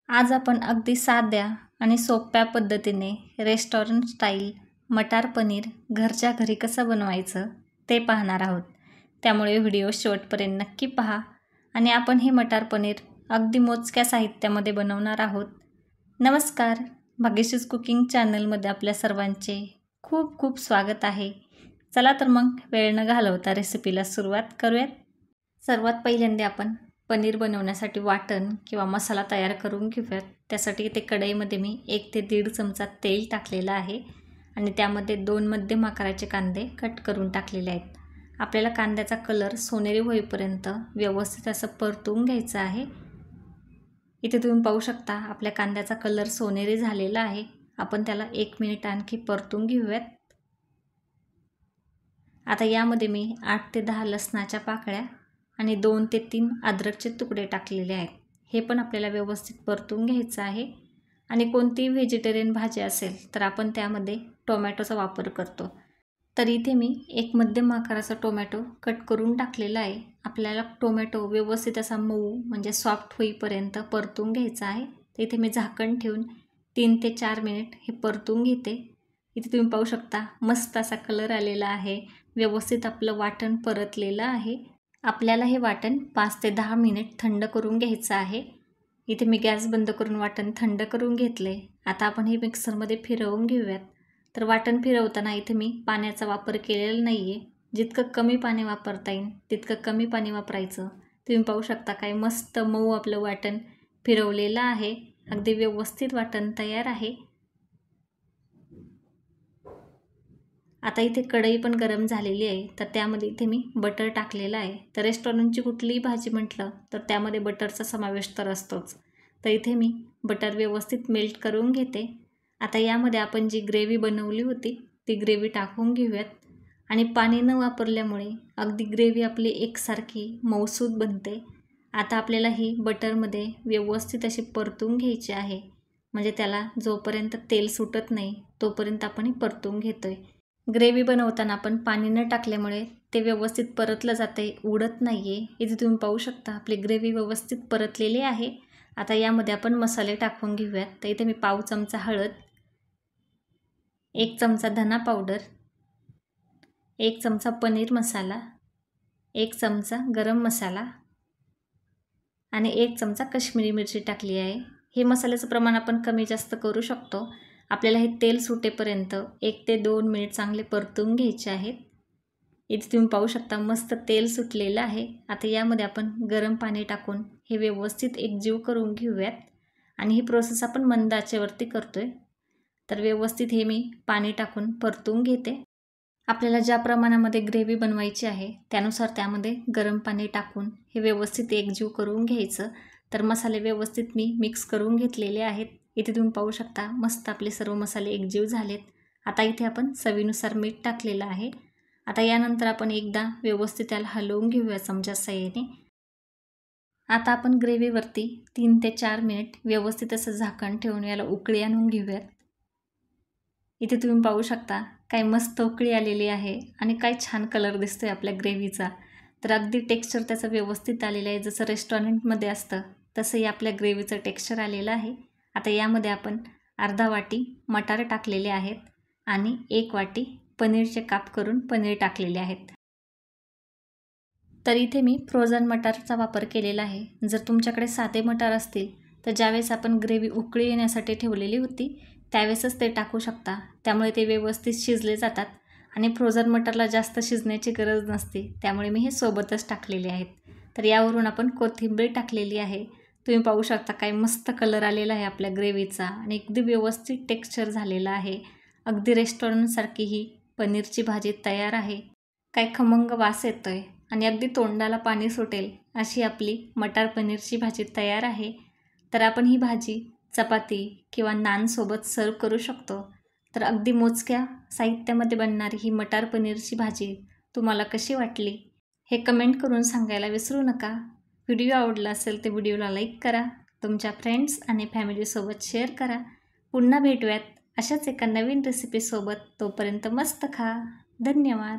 आज आपण अगदी साध्या आणि सोप्या पद्धतीने रेस्टॉरंट स्टाईल मटार पनीर घरच्या घरी कसं बनवायचं ते पाहणार आहोत. त्यामुळे व्हिडिओ शेवटपर्यंत नक्की पहा. आणि आपण हे मटार पनीर अगदी मोजक्या साहित्यामध्ये बनवणार आहोत. नमस्कार, भाग्यश्रीज कुकिंग चॅनलमध्ये आपल्या सर्वांचे खूप खूप स्वागत आहे. चला तर मग वेळ न घालवता रेसिपीला सुरुवात करूयात. सर्वात पहिल्यांदा आपण पनीर बनवण्यासाठी वाटण किंवा मसाला तयार करून घेऊयात. त्यासाठी इथे कढईमध्ये मी 1 ते 1.5 चमचा तेल टाकलेलं आहे आणि त्यामध्ये 2 मध्यम आकाराचे कांदे कट करून टाकलेले आहेत. आपल्याला कांद्याचा कलर सोनेरी होईपर्यंत व्यवस्थित असं परतून घ्यायचं आहे. इथे तुम्ही पाहू शकता आपल्या कांद्याचा कलर सोनेरी झालेला आहे. आपण त्याला 1 मिनिट आणखी परतून घेऊयात. आता यामध्ये मी 8 ते 10 लसणाच्या पाकळ्या आणि 2 ते 3 अद्रकचे तुकडे टाकलेले आहेत. हे पण आपल्याला व्यवस्थित परतून घ्यायचं आहे. आणि कोणतीही व्हेजिटेरियन भाजी असेल तर आपण त्यामध्ये टोमॅटोचा वापर करतो. तर इथे मी एक मध्यम आकाराचा टोमॅटो कट करून टाकलेला आहे. आपल्याला टोमॅटो व्यवस्थित असा मऊ म्हणजे सॉफ्ट होईपर्यंत परतून घ्यायचा आहे. तर इथे मी झाकण ठेवून 3 ते 4 मिनिट हे परतून घेते. इथे तुम्ही पाहू शकता मस्त असा कलर आलेला आहे. व्यवस्थित आपलं वाटण परतलेलं आहे. आपल्याला हे वाटण 5 ते 10 मिनिट थंड करून घ्यायचं आहे. इथे मी गॅस बंद करून वाटण थंड करून घेतले. आता आपण हे मिक्सरमध्ये फिरवून घेऊयात. तर वाटण फिरवताना इथे मी पाण्याचा वापर केलेला नाही आहे. जितकं कमी पाणी वापरता येईल तितकं कमी पाणी वापरायचं. तुम्ही पाहू शकता काय मस्त मऊ आपलं वाटण फिरवलेलं आहे. अगदी व्यवस्थित वाटण तयार आहे. आता इथे कढई पण गरम झालेली आहे. तर त्यामध्ये इथे मी बटर टाकलेलं आहे. तर रेस्टॉरंटची कुठलीही भाजी म्हटलं तर त्यामध्ये बटरचा समावेश तर असतोच. तर इथे मी बटर व्यवस्थित मेल्ट करून घेते. आता यामध्ये आपण जी ग्रेव्ही बनवली होती ती ग्रेव्ही टाकून घेऊयात. आणि पाणी न वापरल्यामुळे अगदी ग्रेव्ही आपली एकसारखी मऊसूत बनते. आता आपल्याला ही बटरमध्ये व्यवस्थित अशी परतून घ्यायची आहे. म्हणजे त्याला जोपर्यंत तेल सुटत नाही तोपर्यंत आपण परतून घेतोय. ग्रेव्ही बनवताना आपण पाणी न टाकल्यामुळे ते व्यवस्थित परतलं जाते, उडत नाही आहे. इथे तुम्ही पाहू शकता आपली ग्रेव्ही व्यवस्थित परतलेली आहे. आता यामध्ये आपण मसाले टाकून घेऊयात. तर इथे मी पाव चमचा हळद, 1 चमचा धना पावडर, 1 चमचा पनीर मसाला, 1 चमचा गरम मसाला आणि 1 चमचा काश्मीरी मिरची टाकली आहे. हे मसाल्याचं प्रमाण आपण कमी जास्त करू शकतो. आपल्याला हे तेल सुटेपर्यंत 1 ते 2 मिनिट चांगले परतून घ्यायचे आहेत. इथे तुम्ही पाहू शकता मस्त तेल सुटलेलं आहे. आता यामध्ये आपण गरम पाणी टाकून हे व्यवस्थित एकजीव करून घेऊयात. आणि ही प्रोसेस आपण मंद आचेवरती करतोय. तर व्यवस्थित हे मी पाणी टाकून परतून घेते. आपल्याला ज्या प्रमाणामध्ये ग्रेव्ही बनवायची आहे त्यानुसार त्यामध्ये गरम पाणी टाकून हे व्यवस्थित एकजीव करून घ्यायचं. तर मसाले व्यवस्थित मी मिक्स करून घेतलेले आहेत. इथे तुम्ही पाहू शकता मस्त आपले सर्व मसाले एकजीव झालेत. आता इथे आपण चवीनुसार मीठ टाकलेलं आहे. आता यानंतर आपण एकदा व्यवस्थित त्याला हलवून घेऊया चमच्या साहाय्याने. आता आपण ग्रेव्हीवरती 3 ते 4 मिनिट व्यवस्थित असं झाकण ठेवून याला उकळी आणून घेऊयात. इथे तुम्ही पाहू शकता काय मस्त उकळी आलेली आहे आणि काय छान कलर दिसतोय आपल्या ग्रेव्हीचा. तर अगदी टेक्स्चर त्याचं व्यवस्थित आलेलं आहे. जसं रेस्टॉरंटमध्ये असतं तसंही आपल्या ग्रेव्हीचं टेक्स्चर आलेलं आहे. आता यामध्ये आपण अर्धा वाटी मटार टाकलेले आहेत आणि 1 वाटी पनीरचे काप करून पनीर टाकलेले आहेत. तर इथे मी फ्रोझन मटारचा वापर केलेला आहे. जर तुमच्याकडे साधे मटार असतील तर ज्यावेळेस आपण ग्रेव्ही उकळी येण्यासाठी ठेवलेली होती त्यावेळेसच ते टाकू शकता. त्यामुळे ते व्यवस्थित शिजले जातात आणि फ्रोझन मटारला जास्त शिजण्याची गरज नसते. त्यामुळे मी हे सोबतच टाकलेले आहेत. तर यावरून आपण कोथिंबीर टाकलेली आहे. तुम्ही पाहू शकता काय मस्त कलर आलेला आहे आपल्या ग्रेव्हीचा आणि अगदी व्यवस्थित टेक्स्चर झालेलं आहे. अगदी रेस्टॉरंटसारखी ही पनीरची भाजी तयार आहे. काय खमंग वास येतोय आणि अगदी तोंडाला पाणी सुटेल अशी आपली मटार पनीरची भाजी तयार आहे. तर आपण ही भाजी चपाती किंवा नानसोबत सर्व करू शकतो. तर अगदी मोजक्या साहित्यामध्ये बनणारी ही मटार पनीरची भाजी तुम्हाला कशी वाटली हे कमेंट करून सांगायला विसरू नका. व्हिडिओ आवडला असेल तर व्हिडिओला लाईक करा. तुमच्या फ्रेंड्स आणि फॅमिलीसोबत शेअर करा. पुन्हा भेटूयात अशाच एका नवीन रेसिपीसोबत. तोपर्यंत मस्त खा. धन्यवाद.